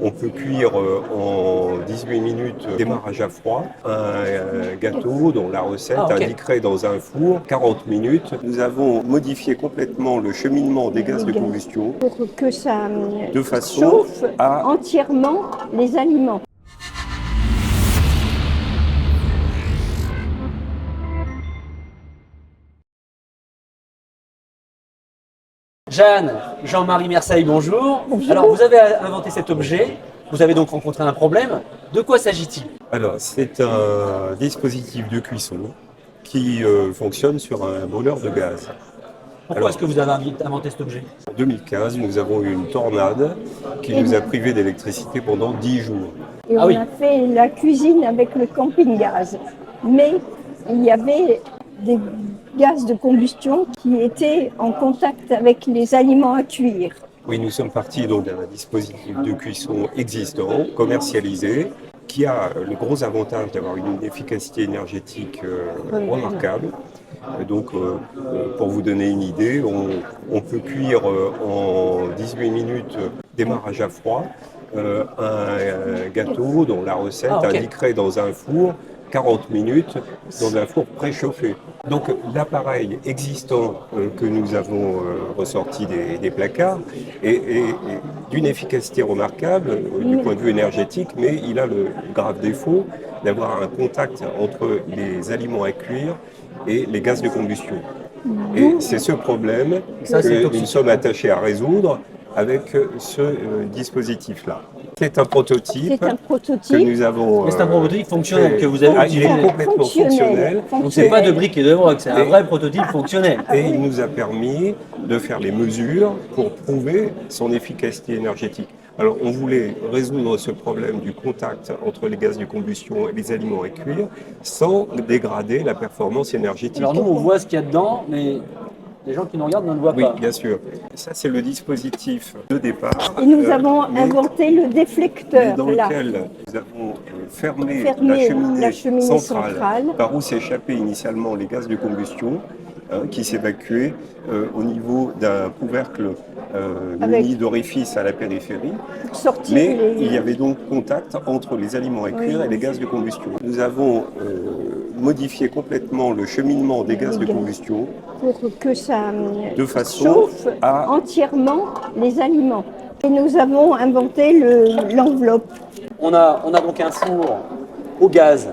on peut cuire en 18 minutes démarrage à froid un gâteau dont la recette indiquerait dans un four 40 minutes. Nous avons modifié complètement le cheminement des gaz de combustion pour que ça de façon chauffe à entièrement les aliments. Jeanne, Jean-Marie Merseille, bonjour. Bonjour. Alors, vous avez inventé cet objet, vous avez donc rencontré un problème. De quoi s'agit-il? Alors, c'est un dispositif de cuisson qui fonctionne sur un brûleur de gaz. Pourquoi est-ce que vous avez inventé cet objet? En 2015, nous avons eu une tornade qui nous a privés d'électricité pendant 10 jours. Et on a fait la cuisine avec le camping-gaz. Mais il y avait des gaz de combustion qui étaient en contact avec les aliments à cuire. Oui, nous sommes partis donc d'un dispositif de cuisson existant, commercialisé, qui a le gros avantage d'avoir une efficacité énergétique remarquable. Donc, pour vous donner une idée, on peut cuire en 18 minutes démarrage à froid un gâteau dont la recette indiquerait dans un four 40 minutes dans un four préchauffé. Donc l'appareil existant que nous avons ressorti des placards est d'une efficacité remarquable du point de vue énergétique, mais il a le grave défaut d'avoir un contact entre les aliments à cuire et les gaz de combustion. Et c'est ce problème que nous sommes attachés à résoudre avec ce dispositif-là. C'est un prototype que nous avons... Mais c'est un prototype fonctionnel que vous avez utilisé. Il est complètement fonctionnel. Donc c'est pas de briques et de broc, c'est un vrai prototype fonctionnel. Et il nous a permis de faire les mesures pour prouver son efficacité énergétique. Alors on voulait résoudre ce problème du contact entre les gaz de combustion et les aliments à cuire sans dégrader la performance énergétique. Alors nous on voit ce qu'il y a dedans, mais les gens qui nous regardent ne le voient pas. Oui, bien sûr. Ça, c'est le dispositif de départ. Et nous avons inventé le déflecteur, dans lequel nous avons fermé la cheminée centrale par où s'échappaient initialement les gaz de combustion qui s'évacuaient au niveau d'un couvercle muni d'orifice à la périphérie. Mais il y avait donc contact entre les aliments à cuire et les gaz de combustion. Nous avons modifié complètement le cheminement des gaz de combustion pour que ça de façon chauffe entièrement les aliments. Et nous avons inventé l'enveloppe. On a donc un four au gaz.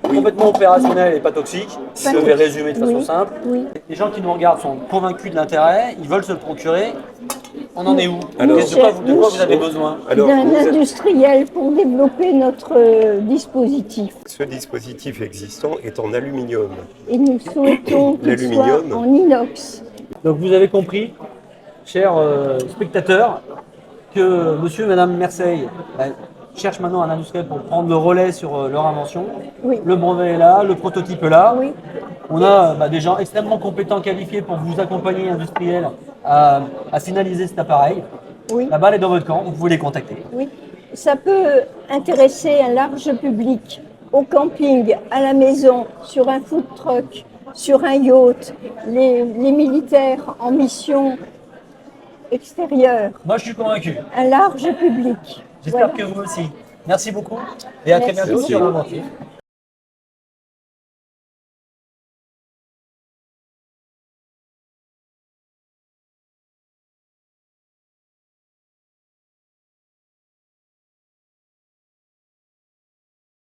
Complètement opérationnel et pas toxique, je vais résumer de façon simple. Les gens qui nous regardent sont convaincus de l'intérêt, ils veulent se le procurer. On en est où? De quoi vous avez besoin? D'un industriel pour développer notre dispositif. Ce dispositif existant est en aluminium. Et nous souhaitons qu'il soit en inox. Donc vous avez compris, chers spectateurs, que monsieur et madame Merseille cherchent maintenant un industriel pour prendre le relais sur leur invention. Le brevet est là, le prototype est là. On a des gens extrêmement compétents, qualifiés pour vous accompagner, industriels, à finaliser cet appareil. La balle est dans votre camp, vous pouvez les contacter. Ça peut intéresser un large public, au camping, à la maison, sur un food truck, sur un yacht, les militaires en mission extérieure. Moi je suis convaincu. Un large public. J'espère que vous aussi. Merci beaucoup et à très bientôt sur l'Inventif.